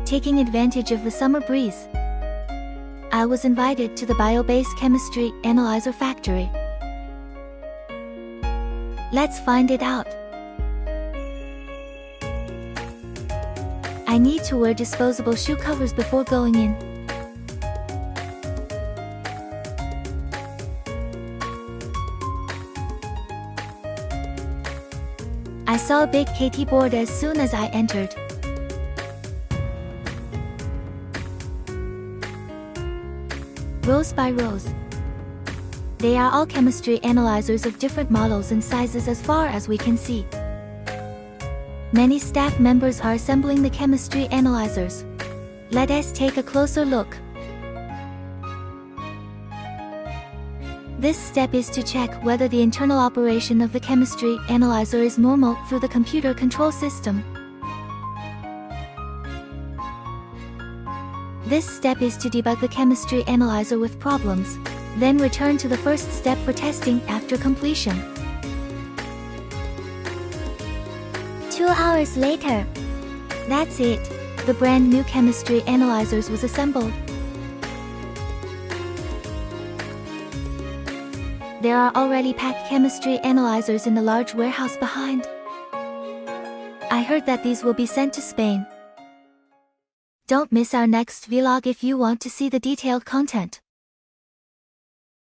Taking advantage of the summer breeze, I was invited to the BIOBASE chemistry analyzer factory. Let's find it out. I need to wear disposable shoe covers before going in. I saw a big KT board as soon as I entered. Rows by rows. They are all chemistry analyzers of different models and sizes as far as we can see. Many staff members are assembling the chemistry analyzers. Let us take a closer look. This step is to check whether the internal operation of the chemistry analyzer is normal through the computer control system. This step is to debug the chemistry analyzer with problems, then return to the first step for testing after completion. 2 hours later. That's it. The brand new chemistry analyzers was assembled. There are already packed chemistry analyzers in the large warehouse behind. I heard that these will be sent to Spain. Don't miss our next vlog if you want to see the detailed content.